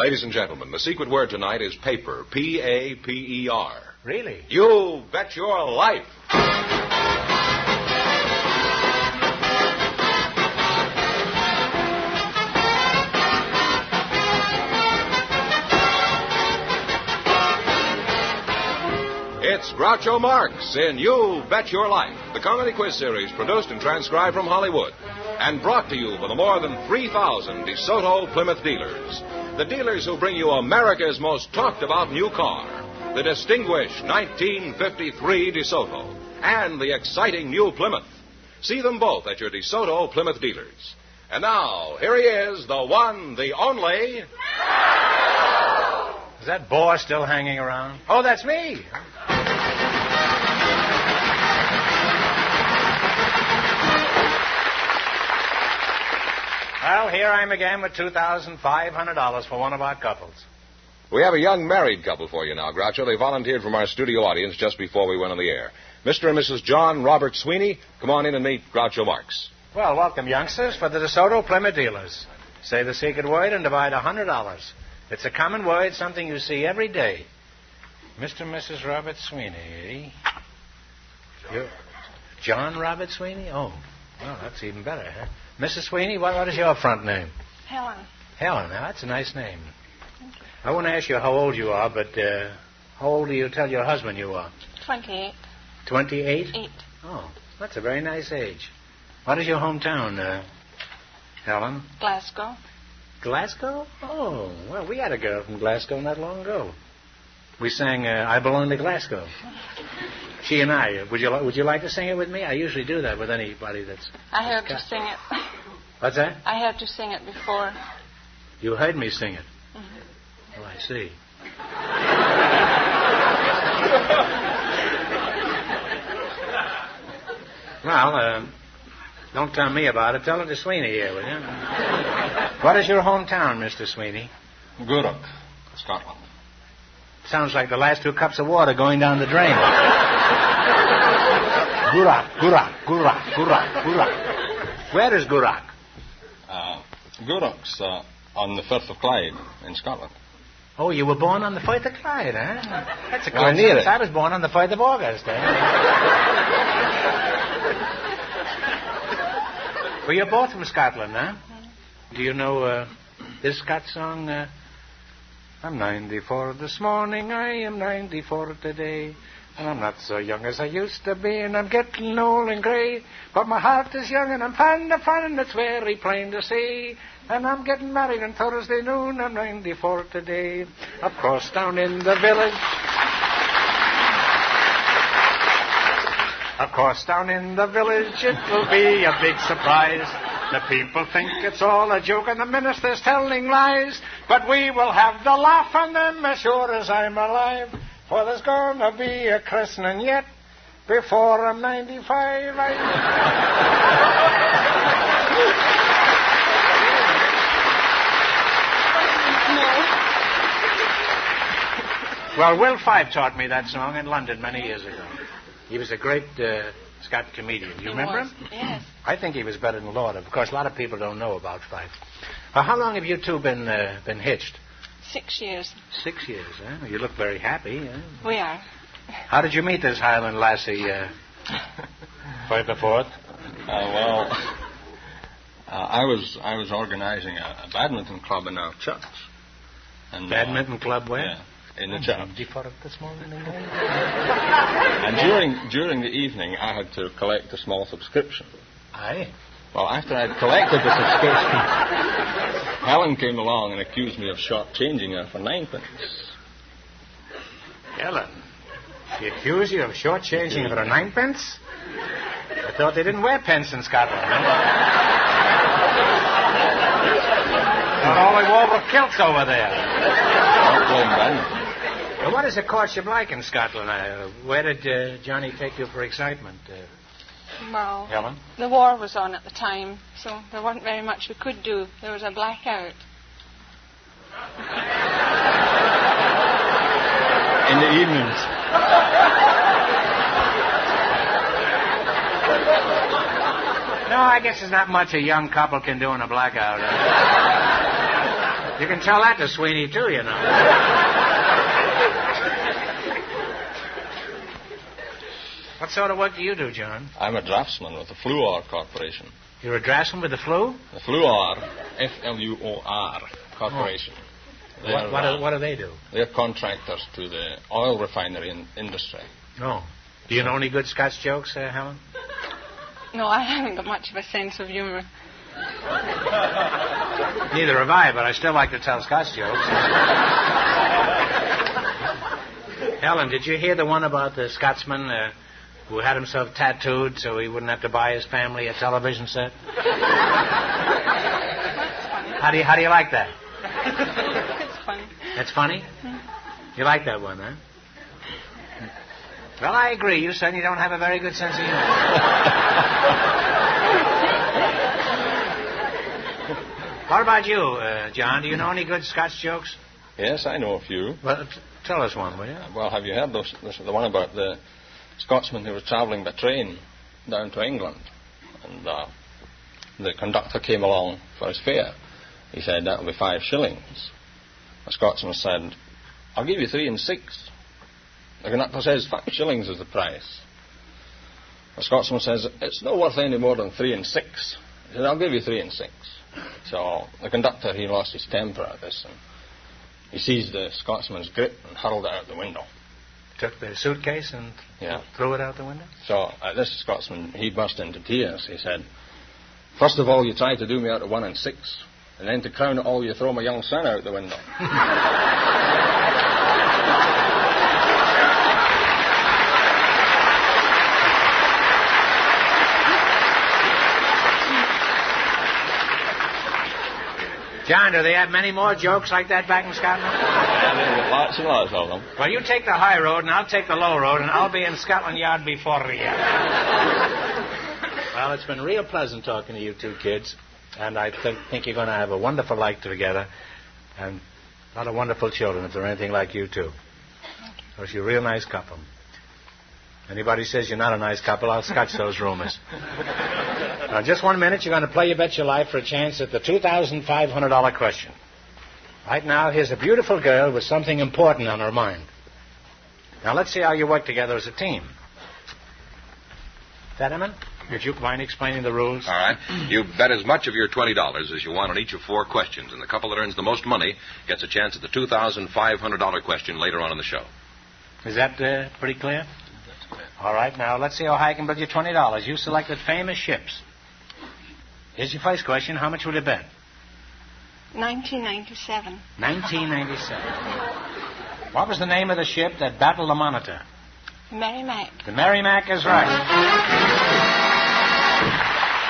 Ladies and gentlemen, the secret word tonight is paper. P-A-P-E-R. Really? You bet your life. It's Groucho Marx in You Bet Your Life, the comedy quiz series produced and transcribed from Hollywood and brought to you by the more than 3,000 DeSoto Plymouth dealers. The dealers who bring you America's most talked-about new car, the distinguished 1953 DeSoto, and the exciting new Plymouth. See them both at your DeSoto Plymouth dealers. And now, here he is, the one, the only... Is that boar still hanging around? Oh, that's me. Well, here I am again with $2,500 for one of our couples. We have a young married couple for you now, Groucho. They volunteered from our studio audience just before we went on the air. Mr. and Mrs. John Robert Sweeney, come on in and meet Groucho Marx. Well, welcome, youngsters, for the DeSoto Plymouth dealers. Say the secret word and divide $100. It's a common word, something you see every day. Mr. and Mrs. Robert Sweeney, eh? John Robert Sweeney? Oh, well, that's even better, huh? Mrs. Sweeney, what is your front name? Helen. Helen, now that's a nice name. I won't ask you how old you are, but how old do you tell your husband you are? 28. 28? 8. Oh, that's a very nice age. What is your hometown, Helen? Glasgow. Glasgow? Oh, well, we had a girl from Glasgow not long ago. We sang I Belong to Glasgow. She and I. Would you like to sing it with me? I usually do that with anybody that's... I heard you sing it. What's that? I heard you sing it before. You heard me sing it? Mm-hmm. Oh, I see. Well, don't tell me about it. Tell it to Sweeney here, will you? What is your hometown, Mr. Sweeney? Groucho, Scotland. Sounds like the last 2 cups of water going down the drain. Gourock. Where is Gourock? Gourock's on the Firth of Clyde in Scotland. Oh, you were born on the 4th of Clyde, huh? That's a Well, near coincidence. it. I was born on the 4th of August, eh? Well, you're both from Scotland, huh? Do you know this Scott song? I'm 94 this morning, I am 94 today. And I'm not so young as I used to be, and I'm getting old and grey. But my heart is young, and I'm fond of fun, and it's very plain to see. And I'm getting married on Thursday noon, I'm 94 today. Of course, down in the village... Of course, down in the village, it'll be a big surprise. The people think it's all a joke, and the minister's telling lies. But we will have the laugh on them as sure as I'm alive. For there's gonna be a christening yet before I'm 95. Well, Will Fife taught me that song in London many years ago. He was a great Scott comedian. You remember him? Yes. I think he was better than Lord. Of course, a lot of people don't know about Fife. How long have you two been hitched? 6 years. 6 years, huh? You look very happy. Huh? We are. How did you meet this Highland lassie, Fife the Fourth? I was organizing a badminton club in our church. And, Badminton club where? Yeah, in the church. This morning. And during the evening, I had to collect a small subscription. Aye. Well, after I'd collected the subscription, Helen came along and accused me of shortchanging her for 9p. Helen, she accused you of shortchanging her for 9p? I thought they didn't wear pence in Scotland. Huh? All they wore were kilts over there. Well, what is a courtship like in Scotland? Where did Johnny take you for excitement? Well, Helen? the war was on at the time, so there wasn't very much we could do. There was a blackout. In the evenings. No, I guess there's not much a young couple can do in a blackout. You can tell that to Sweeney, too, you know. What sort of work do you do, John? I'm a draftsman with the Fluor Corporation. You're a draftsman with the flu? The Fluor, Fluor Corporation. What do they do? They're contractors to the oil refinery industry. Oh. Do you know any good Scots jokes, Helen? No, I haven't got much of a sense of humour. Neither have I, but I still like to tell Scots jokes. Helen, did you hear the one about the Scotsman who had himself tattooed so he wouldn't have to buy his family a television set? How do you like that? It's funny. That's funny? You like that one, huh? Well, I agree. You certainly don't have a very good sense of humor. What about you, John? Do you know any good Scots jokes? Yes, I know a few. Well, tell us one, will you? Well, have you heard the one about the Scotsman who was travelling by train down to England? And the conductor came along for his fare. He said, that'll be 5 shillings. The Scotsman said, I'll give you 3 and 6. The conductor says, 5 shillings is the price. The Scotsman says, it's not worth any more than 3 and 6. He said, I'll give you 3 and 6. So the conductor, he lost his temper at this, and he seized the Scotsman's grip and hurled it out the window. Took the suitcase and threw it out the window? So at this, Scotsman, he burst into tears. He said, first of all, you tried to do me out of 1 and 6, and then to crown it all, you throw my young son out the window. John, do they have many more jokes like that back in Scotland? Yeah, lots and lots of them. Well, you take the high road, and I'll take the low road, and I'll be in Scotland Yard before you. Well, it's been real pleasant talking to you two kids, and I think you're going to have a wonderful life together, and a lot of wonderful children if they're anything like you two. Because you're a real nice couple. Anybody says you're not a nice couple, I'll scotch those rumors. Now, in just 1 minute, you're going to play You Bet Your Life for a chance at the $2,500 question. Right now, here's a beautiful girl with something important on her mind. Now, let's see how you work together as a team. Fenneman, would you mind explaining the rules? All right. You bet as much of your $20 as you want on each of 4 questions, and the couple that earns the most money gets a chance at the $2,500 question later on in the show. Is that pretty clear? All right, now, let's see how high I can build you $20. You selected famous ships. Here's your first question. How much will you bet? 1997. 1997. What was the name of the ship that battled the Monitor? Merrimack. The Merrimack is right.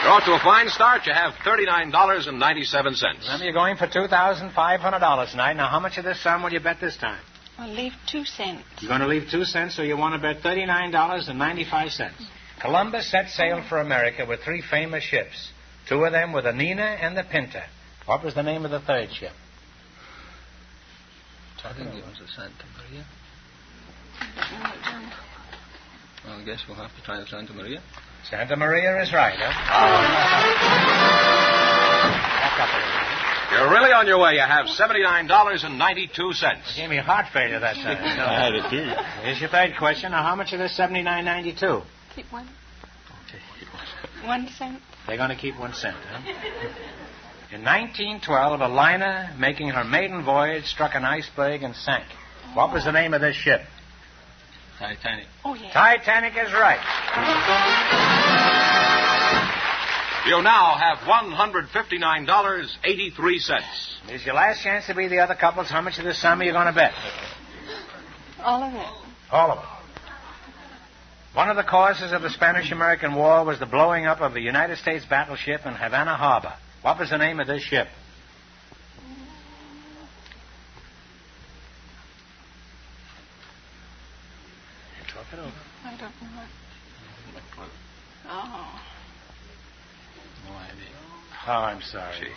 You're off to a fine start. You have $39.97. Remember, you're going for $2,500 tonight. Now, how much of this sum will you bet this time? I'll leave 2 cents. You're going to leave 2 cents, so you want to bet $39.95. Columbus set sail for America with 3 famous ships. 2 of them were the Nina and the Pinta. What was the name of the third ship? I think it was the Santa Maria. Well, I guess we'll have to try the Santa Maria. Santa Maria is right, huh? Back up a little. You're really on your way. You have $79.92. You gave me heart failure that time. I had it too. Here's your third question. Now, how much of this $79.92? Keep 1. 1 cent. They're going to keep 1 cent, huh? In 1912, a liner making her maiden voyage struck an iceberg and sank. What was the name of this ship? Titanic. Oh, yeah. Titanic is right. You now have $159.83. Here's your last chance to be the other couples. How much of this sum are you going to bet? All of it. All of it. One of the causes of the Spanish-American War was the blowing up of the United States battleship in Havana Harbor. What was the name of this ship? Talk it over. I don't know. Oh. No idea. Oh, I'm sorry.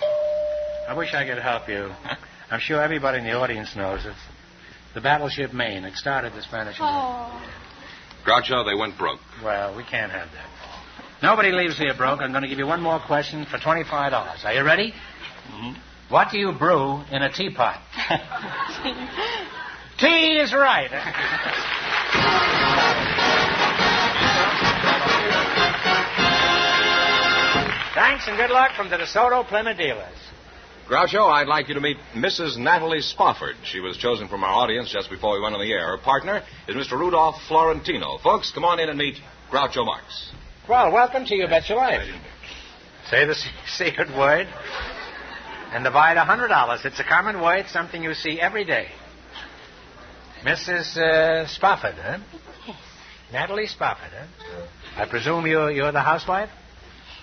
I wish I could help you. I'm sure everybody in the audience knows it. The battleship Maine. It started the Spanish War. Oh. Groucho, they went broke. Well, we can't have that. Nobody leaves here broke. I'm going to give you one more question for $25. Are you ready? Mm-hmm. What do you brew in a teapot? Tea is right. Thanks and good luck from the DeSoto Plymouth dealers. Groucho, I'd like you to meet Mrs. Natalie Spofford. She was chosen from our audience just before we went on the air. Her partner is Mr. Rudolph Florentino. Folks, come on in and meet Groucho Marx. Well, welcome to You Bet Your Life. Say the secret word and divide $100. It's a common word, something you see every day. Mrs. Spofford, huh? Yes. Natalie Spofford, huh? I presume you're the housewife?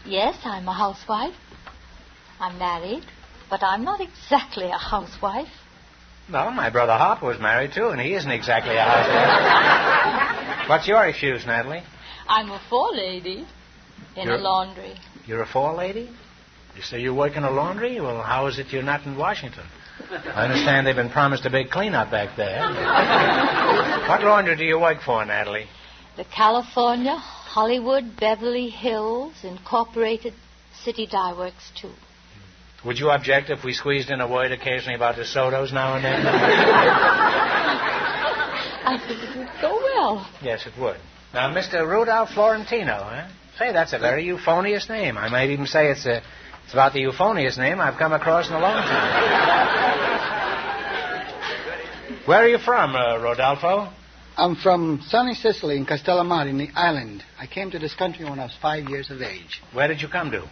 Yes, I'm a housewife. I'm married, but I'm not exactly a housewife. No, my brother Harper was married, too, and he isn't exactly a housewife. What's your excuse, Natalie? I'm a forelady in a laundry. You're a forelady? You say you work in a laundry? Well, how is it you're not in Washington? I understand they've been promised a big cleanup back there. What laundry do you work for, Natalie? The California, Hollywood, Beverly Hills, Incorporated City Dye Works, too. Would you object if we squeezed in a word occasionally about the sodas now and then? I think it would go well. Yes, it would. Now, Mr. Rudolph Florentino, huh? Say, that's a very euphonious name. I might even say it's about the euphonious name I've come across in a long time. Where are you from, Rodolfo? I'm from sunny Sicily in Castellamare, in the island. I came to this country when I was 5 years of age. Where did you come to?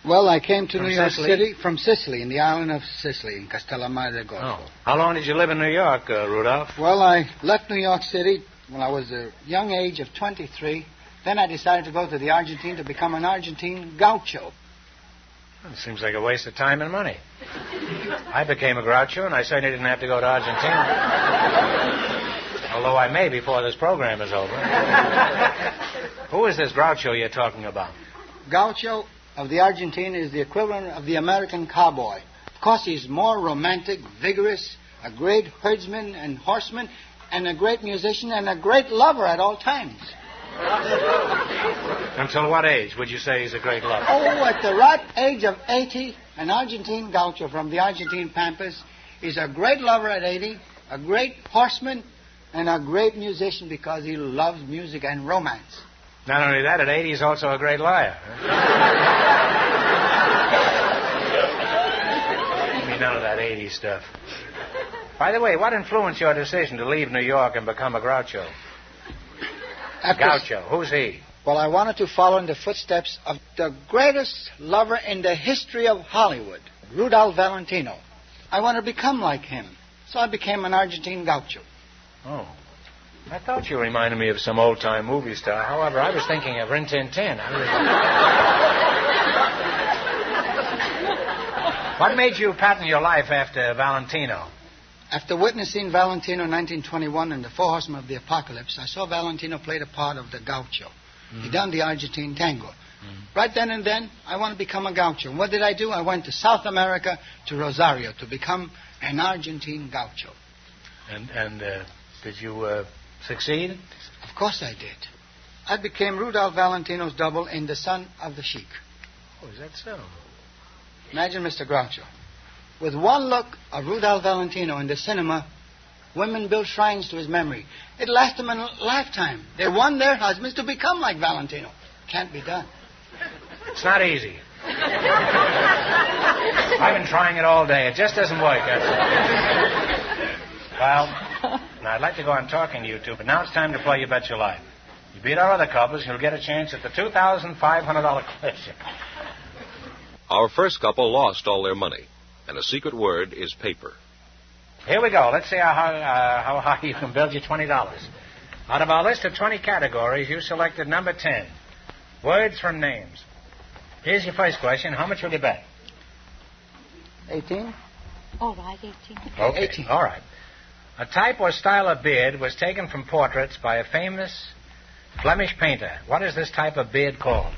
Well, I came to From New York Sicily? City from Sicily, in the island of Sicily, in Castellamare del Golfo. Oh. How long did you live in New York, Rudolph? Well, I left New York City when I was a young age of 23. Then I decided to go to the Argentine to become an Argentine gaucho. It seems like a waste of time and money. I became a Groucho, and I certainly didn't have to go to Argentina. Although I may before this program is over. Who is this Groucho you're talking about? Gaucho of the Argentine is the equivalent of the American cowboy. Of course, he's more romantic, vigorous, a great herdsman and horseman, and a great musician and a great lover at all times. Until what age would you say he's a great lover? Oh, at the right age of 80, an Argentine gaucho from the Argentine Pampas is a great lover at 80, a great horseman, and a great musician because he loves music and romance. Not only that, at 80 he's also a great liar. Give me none of that 80 stuff. By the way, what influenced your decision to leave New York and become a Groucho? Gaucho, who's he? Well, I wanted to follow in the footsteps of the greatest lover in the history of Hollywood, Rudolph Valentino. I wanted to become like him, so I became an Argentine gaucho. Oh. I thought you reminded me of some old-time movie star. However, I was thinking of Rin Tin Tin. What made you pattern your life after Valentino? After witnessing Valentino in 1921 in The Four Horsemen of the Apocalypse, I saw Valentino play the part of the gaucho. He done the Argentine tango. Right then and then, I want to become a gaucho. And what did I do? I went to South America, to Rosario, to become an Argentine gaucho. And did you succeed? Of course I did. I became Rudolph Valentino's double in The Son of the Sheik. Oh, is that so? Imagine Mr. Groucho. With one look of Rudolph Valentino in the cinema, women built shrines to his memory. It lasted them a lifetime. They won their husbands to become like Valentino. Can't be done. It's not easy. I've been trying it all day. It just doesn't work. Well, now I'd like to go on talking to you two, but now it's time to play You Bet Your Life. You beat our other couples, you'll get a chance at the $2,500 question. Our first couple lost all their money, and the secret word is paper. Here we go. Let's see how high you can build your $20. Out of our list of 20 categories, you selected number 10, words from names. Here's your first question. How much will you bet? 18? All right, 18. Okay, 18. All right. A type or style of beard was taken from portraits by a famous Flemish painter. What is this type of beard called?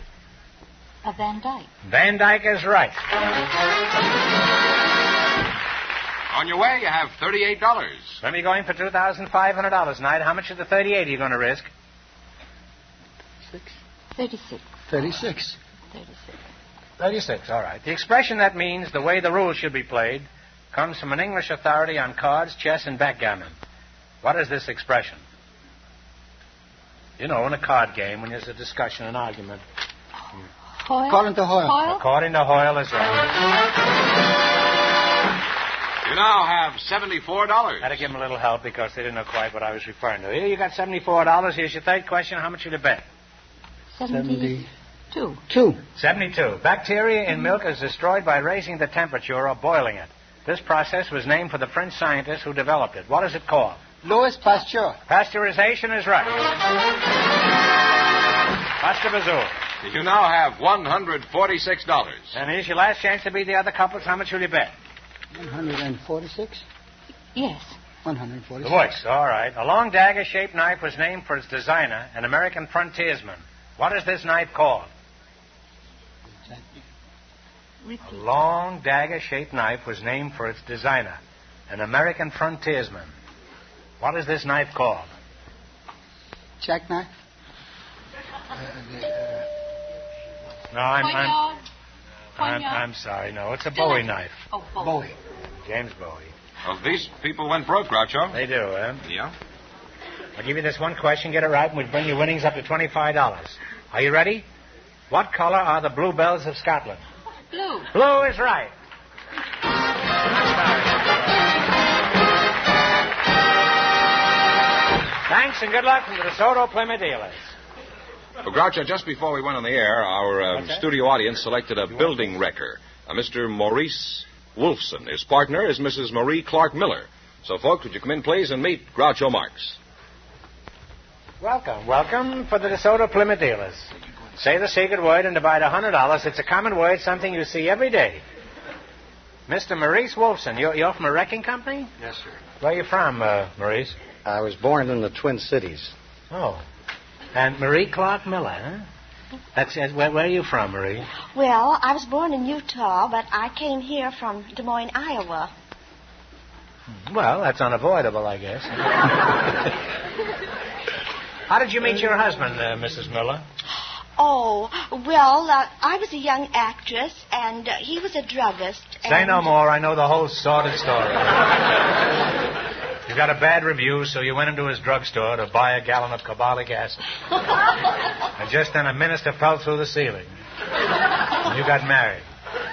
A Van Dyke. Van Dyke is right. On your way, you have $38. Let me go in for $2,500 tonight. How much of the 38 are you going to risk? 6? 36. 36. 36. 36, all right. The expression that means the way the rules should be played comes from an English authority on cards, chess, and backgammon. What is this expression? You know, in a card game, when there's a discussion, an argument. Hoyle? According to Hoyle. Hoyle? According to Hoyle, is right. You now have $74. I had to give him a little help because they didn't know quite what I was referring to. Here, you got $74. Here's your third question. How much would you bet? 72. 72. Bacteria in milk is destroyed by raising the temperature or boiling it. This process was named for the French scientist who developed it. What is it called? Louis Pasteur. Pasteurization is right. Pasteurization. You now have $146. And here's your last chance to beat the other couples. How much will you bet? 146? Yes. 146. The voice. All right. A long dagger-shaped knife was named for its designer, an American frontiersman. What is this knife called? A long dagger-shaped knife was named for its designer, an American frontiersman. What is this knife called? Jackknife? No, I'm sorry. No, it's a Bowie knife. Oh, Bowie. James Bowie. Well, these people went broke, Groucho. They do, eh? Yeah. I'll give you this one question. Get it right, and we'll bring your winnings up to $25. Are you ready? What color are the bluebells of Scotland? Blue. Blue is right. Thanks and good luck from the DeSoto Plymouth dealers. Well, Groucho, just before we went on the air, our studio audience selected a building wrecker, Mr. Maurice Wolfson. His partner is Mrs. Marie Clark Miller. So, folks, would you come in, please, and meet Groucho Marx. Welcome for the DeSoto Plymouth dealers. Say the secret word and divide $100. It's a common word, something you see every day. Mr. Maurice Wolfson, you're from a wrecking company? Yes, sir. Where are you from, Maurice? I was born in the Twin Cities. Oh. And Marie Clark Miller, huh? That's where are you from, Marie? Well, I was born in Utah, but I came here from Des Moines, Iowa. Well, that's unavoidable, I guess. How did you meet your husband, Mrs. Miller? Oh, well, I was a young actress, and he was a druggist. Say no more. I know the whole sordid story. You got a bad review, so you went into his drugstore to buy a gallon of carbolic acid. And just then a minister fell through the ceiling. And you got married.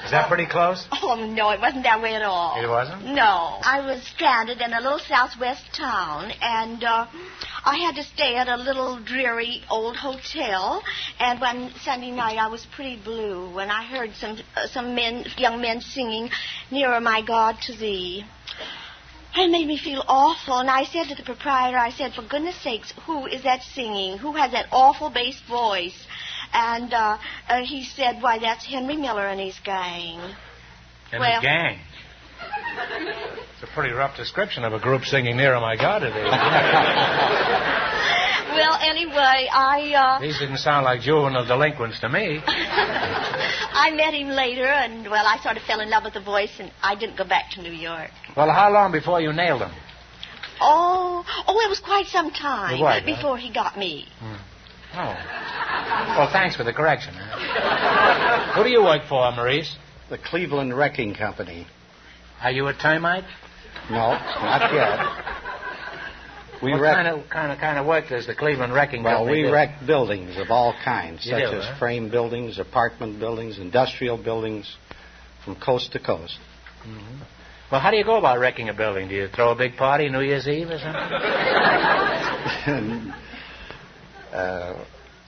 Is that pretty close? Oh, no, it wasn't that way at all. It wasn't? No. I was stranded in a little southwest town, and I had to stay at a little dreary old hotel. And one Sunday night, I was pretty blue when I heard some young men singing, "Nearer, My God, to Thee." It made me feel awful, and I said to the proprietor, I said, "For goodness sakes, who is that singing? Who has that awful bass voice?" And he said, "Why, that's Henry Miller and his gang." And his gang? It's a pretty rough description of a group singing "Nearer, My God, to Thee." Well, anyway, These didn't sound like juvenile delinquents to me. I met him later, and, well, I sort of fell in love with the voice, and I didn't go back to New York. Well, how long before you nailed him? Oh, it was quite some time before he got me. Oh. Well, thanks for the correction. Huh? Who do you work for, Maurice? The Cleveland Wrecking Company. Are you a termite? No, not yet. What kind of work does the Cleveland Wrecking Company do? Well, we wreck buildings of all kinds, such as huh? frame buildings, apartment buildings, industrial buildings, from coast to coast. Mm-hmm. Well, how do you go about wrecking a building? Do you throw a big party New Year's Eve or something?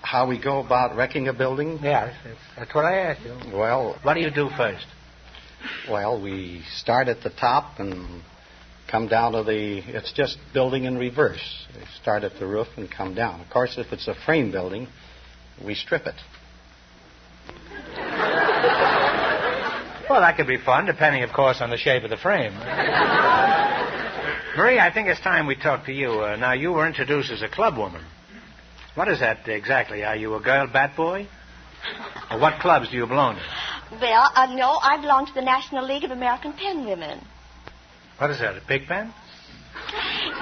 How we go about wrecking a building? Yeah, that's what I asked you. Well, what do you do first? Well, we start at the top and come down to it's just building in reverse. We start at the roof and come down. Of course, if it's a frame building, we strip it. Well, that could be fun, depending, of course, on the shape of the frame. Marie, I think it's time we talk to you. Now, you were introduced as a club woman. What is that exactly? Are you a girl bat boy? Or what clubs do you belong to? Well, no, I belong to the National League of American Penwomen. What is that, a pig pen?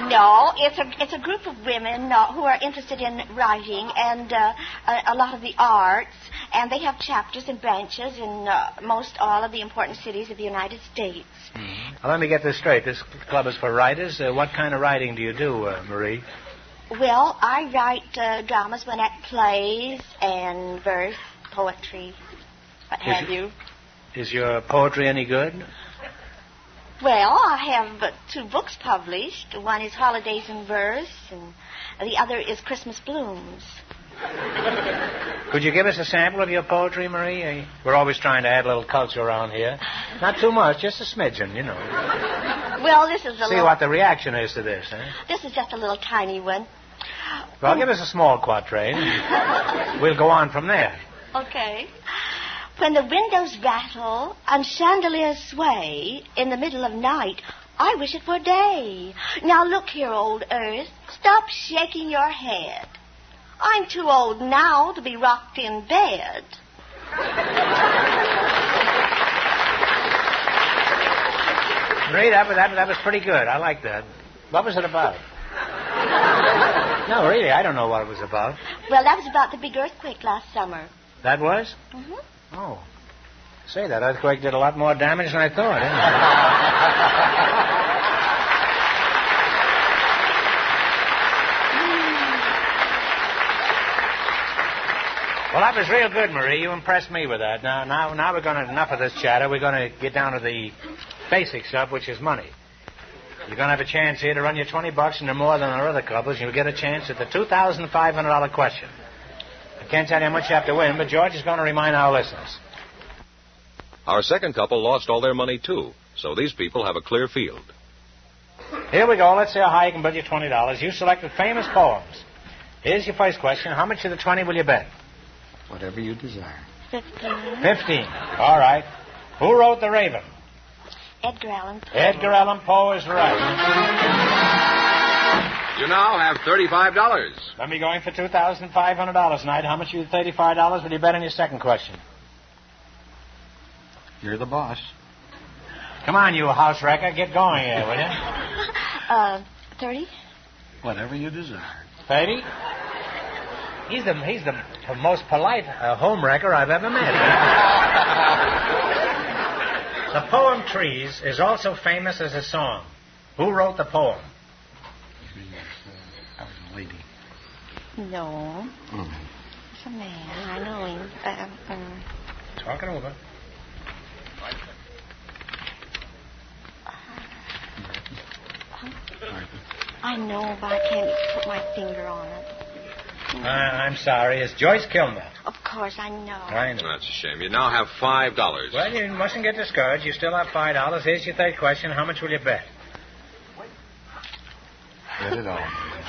No, it's a group of women who are interested in writing and a lot of the arts, And they have chapters and branches in most all of the important cities of the United States. Now, let me get this straight. This club is for writers. What kind of writing do you do, Marie? Well, I write dramas, one-act plays, and verse, poetry, what have you. Is your poetry any good? Well, I have 2 books published. One is Holidays in Verse, and the other is Christmas Blooms. Could you give us a sample of your poetry, Marie? We're always trying to add a little culture around here. Not too much, just a smidgen, you know. Well, this is See what the reaction is to this, eh? This is just a little tiny one. Well, give us a small quatrain. We'll go on from there. Okay. When the windows rattle and chandeliers sway in the middle of night, I wish it were day. Now look here, old Earth, stop shaking your head. I'm too old now to be rocked in bed. Marie, that was pretty good. I like that. What was it about? No, really, I don't know what it was about. Well, that was about the big earthquake last summer. That was? Mm-hmm. Oh. Say, that earthquake did a lot more damage than I thought, didn't it? Well, that was real good, Marie. You impressed me with that. Now we're going to, enough of this chatter. We're going to get down to the basic stuff, which is money. You're going to have a chance here to run your $20 and more than our other couples. You'll get a chance at the $2,500 question. I can't tell you how much you have to win, but George is going to remind our listeners. Our second couple lost all their money, too, so these people have a clear field. Here we go. Let's see how high you can bet you $20. You selected famous poems. Here's your first question. How much of the 20 will you bet? Whatever you desire. 15. 15. All right. Who wrote The Raven? Edgar Allan Poe. Edgar Allan Poe is right. You now have $35. Let me go in for $2,500 tonight. How much of your $35 will you bet on your second question? You're the boss. Come on, you house wrecker. Get going here, will you? 30? Whatever you desire. 30? He's the most polite home wrecker I've ever met. The poem Trees is also famous as a song. Who wrote the poem? That was a lady. No. It's a man. I know him. Talk it over. I know, but I can't put my finger on it. I'm sorry. It's Joyce Kilmer. Of course, I know. I know. That's a shame. You now have $5. Well, you mustn't get discouraged. You still have $5. Here's your third question. How much will you bet? Bet it all.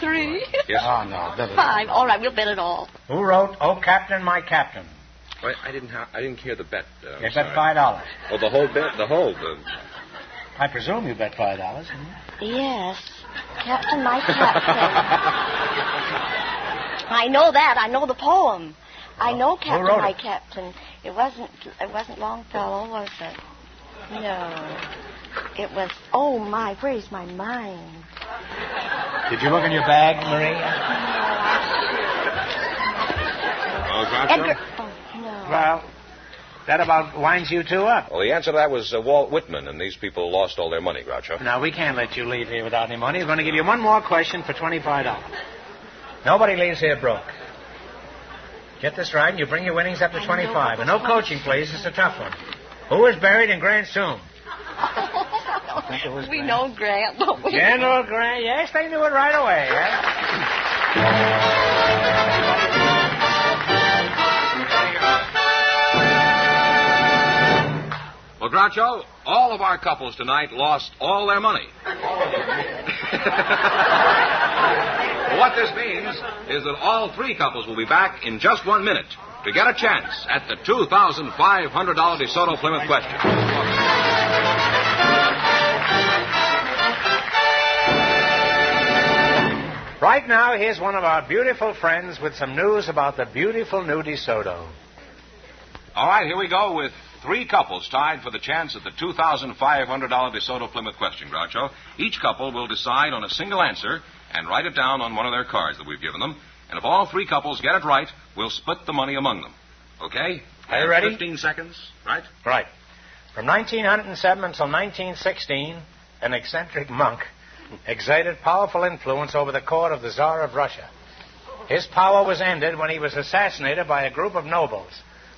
3? Yes. Oh, no. Bet it 5. all. All right, we'll bet it all. Who wrote "Oh Captain, My Captain"? Wait, I didn't hear the bet. You bet $5. Oh, the whole bet? I presume you bet $5, didn't you? Yes. Captain, my captain. I know that. I know the poem. I know Captain, wrote my it? captain. It wasn't Longfellow, was it? No. It was, oh, my, where's my mind? Did you look in your bag, Marie? Edgar, oh, no. Well, that about winds you two up. Well, the answer to that was Walt Whitman, and these people lost all their money, Groucho. Now, we can't let you leave here without any money. We're going to give you one more question for $25. Nobody leaves here broke. Get this right, and you bring your winnings up to 25. And no coaching, please. It's a tough one. Who is buried in Grant's tomb? We know Grant, don't we? General Grant. Yes, they knew it right away. Well, Groucho, all of our couples tonight lost all their money. What this means is that all three couples will be back in just 1 minute to get a chance at the $2,500 DeSoto Plymouth question. Right now, here's one of our beautiful friends with some news about the beautiful new DeSoto. All right, here we go with three couples tied for the chance at the $2,500 DeSoto Plymouth question, Groucho. Each couple will decide on a single answer and write it down on one of their cards that we've given them. And if all three couples get it right, we'll split the money among them. Okay. Are you ready? 15 seconds, right? Right. From 1907 until 1916, an eccentric monk exerted powerful influence over the court of the Tsar of Russia. His power was ended when he was assassinated by a group of nobles.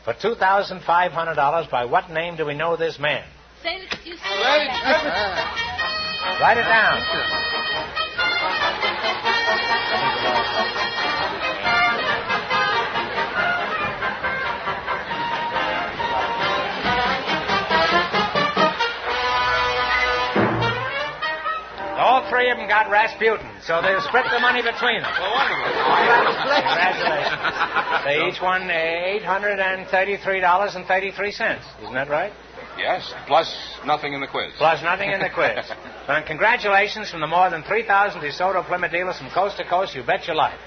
For $2,500, by what name do we know this man? Say it. You say Write it down. All three of them got Rasputin, so they'll split the money between them. Well, wonderful. Congratulations. They each won $833.33. Isn't that right? Yes, plus nothing in the quiz. Plus nothing in the quiz. And congratulations from the more than 3,000 DeSoto Plymouth dealers from coast to coast. You bet your life.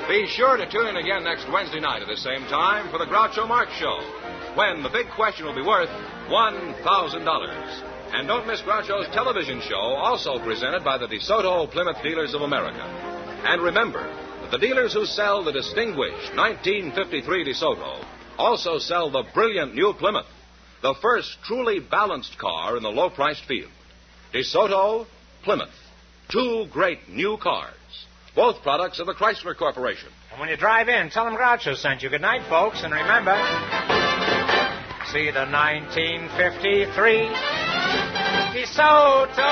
Be sure to tune in again next Wednesday night at the same time for the Groucho Marx Show, when the big question will be worth $1,000. And don't miss Groucho's television show, also presented by the DeSoto Plymouth Dealers of America. And remember that the dealers who sell the distinguished 1953 DeSoto also sell the brilliant new Plymouth, the first truly balanced car in the low-priced field. DeSoto, Plymouth, two great new cars. Both products of the Chrysler Corporation. And when you drive in, tell them Groucho sent you. Good night, folks. And remember, see the 1953 DeSoto.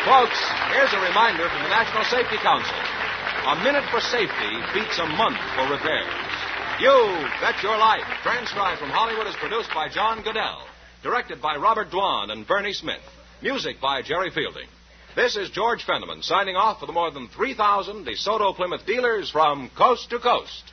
Folks, here's a reminder from the National Safety Council. A minute for safety beats a month for repairs. You Bet Your Life, transcribed from Hollywood, is produced by John Goodell. Directed by Robert Dwan and Bernie Smith. Music by Jerry Fielding. This is George Fenneman signing off for the more than 3,000 DeSoto Plymouth dealers from coast to coast.